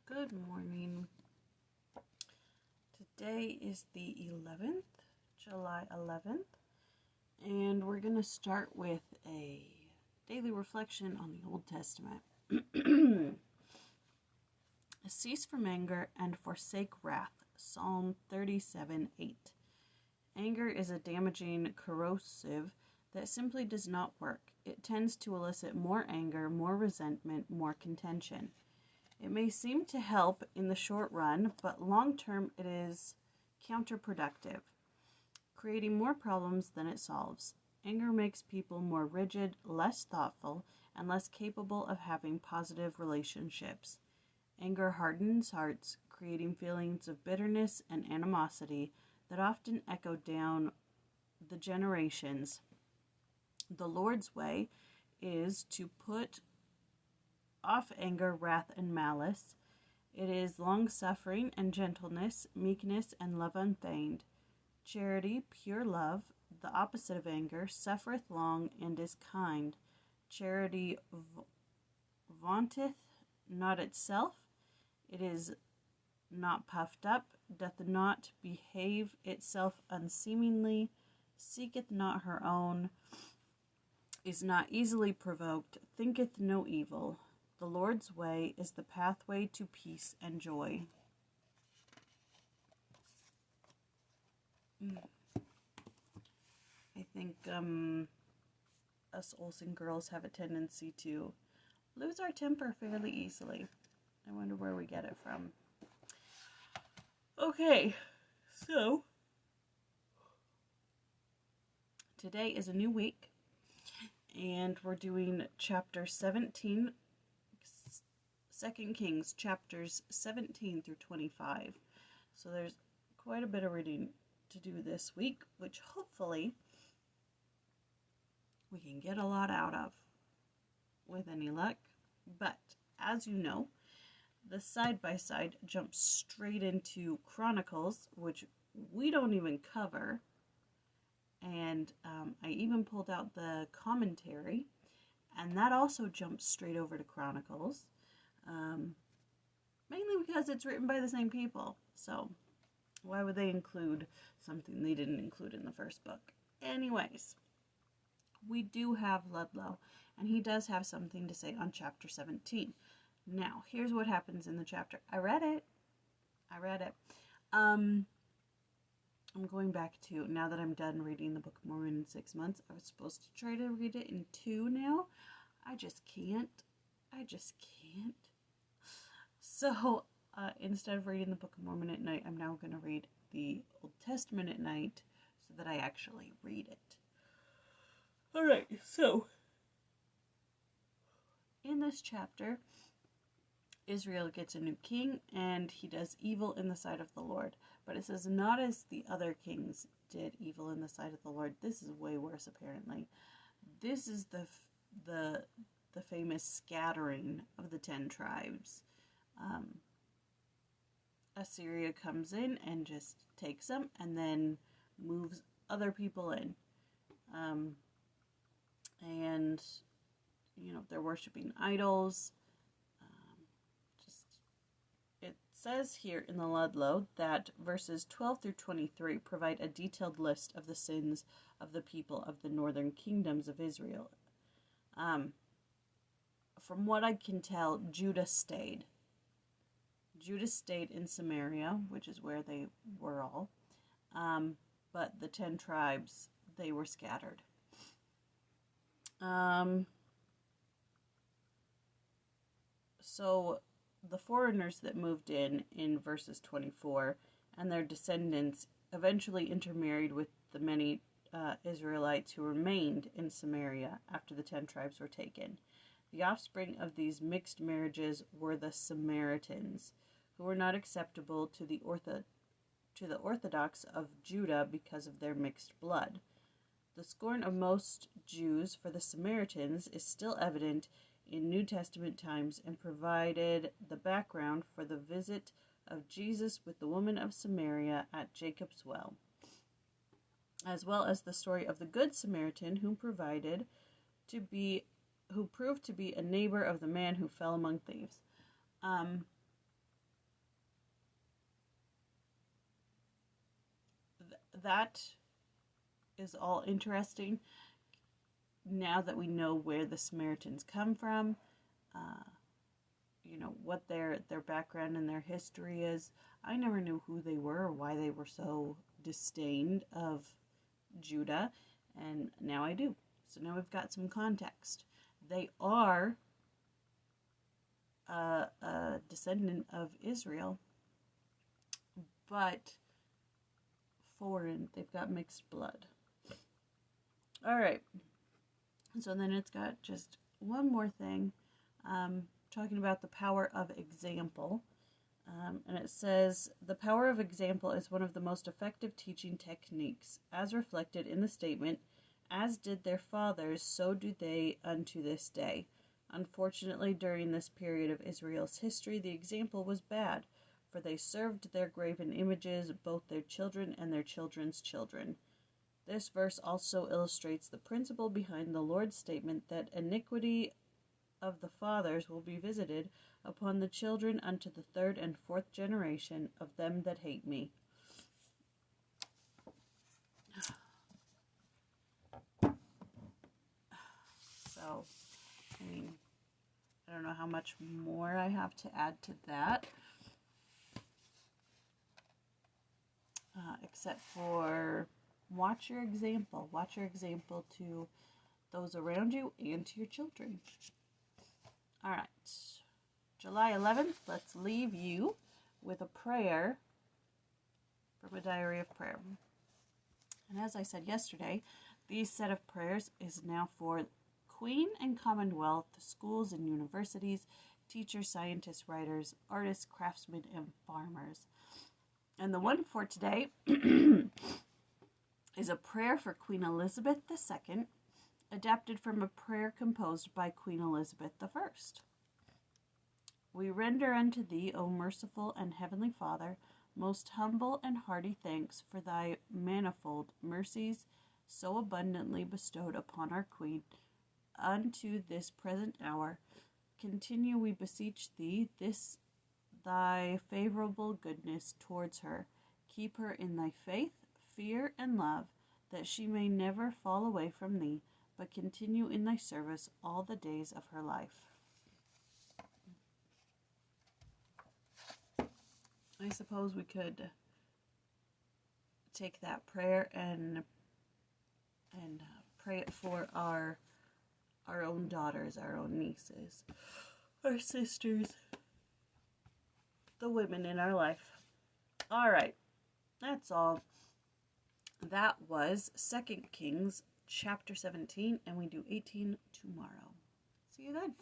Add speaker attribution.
Speaker 1: Good morning. Today is the 11th, July 11th, and we're going to start with a daily reflection on the Old Testament. Cease from anger and forsake wrath. Psalm 37:8. Anger is a damaging corrosive that simply does not work. It tends to elicit more anger, more resentment, more contention. It may seem to help in the short run, but long term it is counterproductive, creating more problems than it solves. Anger makes people more rigid, less thoughtful, and less capable of having positive relationships. Anger hardens hearts, creating feelings of bitterness and animosity that often echo down the generations. The Lord's way is to put off anger, wrath, and malice. It is long-suffering and gentleness, meekness, and love unfeigned. Charity, pure love, the opposite of anger, suffereth long and is kind. Charity vaunteth not itself, it is not puffed up, doth not behave itself unseemingly, seeketh not her own, is not easily provoked, thinketh no evil. The Lord's way is the pathway to peace and joy. I think us Olsen girls have a tendency to lose our temper fairly easily. I wonder where we get it from. Okay, so today is a new week, and we're doing chapter 17, 2 Kings, chapters 17 through 25. So there's quite a bit of reading to do this week, which hopefully we can get a lot out of with any luck. But as you know, the side-by-side jumps straight into Chronicles, which we don't even cover. And I even pulled out the commentary, and that also jumps straight over to Chronicles. Mainly because it's written by the same people. So why would they include something they didn't include in the first book? Anyways, we do have Ludlow, and he does have something to say on chapter 17. Now, here's what happens in the chapter. I read it. I'm going back to, now that I'm done reading the Book of Mormon in 6 months, I was supposed to try to read it in 2 now. I just can't. So, instead of reading the Book of Mormon at night, I'm now going to read the Old Testament at night so that I actually read it. Alright, so in this chapter, Israel gets a new king, and he does evil in the sight of the Lord. But it says, not as the other kings did evil in the sight of the Lord. This is way worse, apparently. This is the famous scattering of the 10 tribes. Assyria comes in and just takes them, and then moves other people in. And, you know, they're worshiping idols. It says here in the Ludlow that verses 12 through 23 provide a detailed list of the sins of the people of the northern kingdoms of Israel. From what I can tell, Judah stayed. Judah stayed in Samaria, which is where they were all. But the 10 tribes, they were scattered. So the foreigners that moved in verses 24 and their descendants eventually intermarried with the many Israelites who remained in Samaria after the 10 tribes were taken. The offspring of these mixed marriages were the Samaritans, who were not acceptable to the Orthodox of Judah because of their mixed blood. The scorn of most Jews for the Samaritans is still evident in New Testament times and provided the background for the visit of Jesus with the woman of Samaria at Jacob's well, as well as the story of the Good Samaritan who proved to be a neighbor of the man who fell among thieves. that is all interesting now that we know where the Samaritans come from, what their background and their history is. I never knew who they were or why they were so disdained of Judah, and now I do. So now we've got some context. They are a descendant of Israel, but foreign. They've got mixed blood. All right. So then it's got just one more thing, talking about the power of example. And it says, the power of example is one of the most effective teaching techniques, as reflected in the statement, as did their fathers, so do they unto this day. Unfortunately, during this period of Israel's history, the example was bad, for they served their graven images, both their children and their children's children. This verse also illustrates the principle behind the Lord's statement that iniquity of the fathers will be visited upon the children unto the third and fourth generation of them that hate me. So, I don't know how much more I have to add to that, except for watch your example. Watch your example to those around you and to your children. All right, July 11th, let's leave you with a prayer from a diary of prayer. And as I said yesterday, these set of prayers is now for Queen and Commonwealth, schools and universities, teachers, scientists, writers, artists, craftsmen, and farmers. And the one for today is a prayer for Queen Elizabeth II, adapted from a prayer composed by Queen Elizabeth I. We render unto thee, O merciful and heavenly Father, most humble and hearty thanks for thy manifold mercies so abundantly bestowed upon our Queen unto this present hour. Continue, we beseech thee, this thy favorable goodness towards her. Keep her in thy faith, fear, and love, that she may never fall away from thee, but continue in thy service all the days of her life. I suppose we could take that prayer and pray it for our own daughters, our own nieces, our sisters, the women in our life. All right, that's all. That was 2 Kings chapter 17, and we do 18 tomorrow. See you then.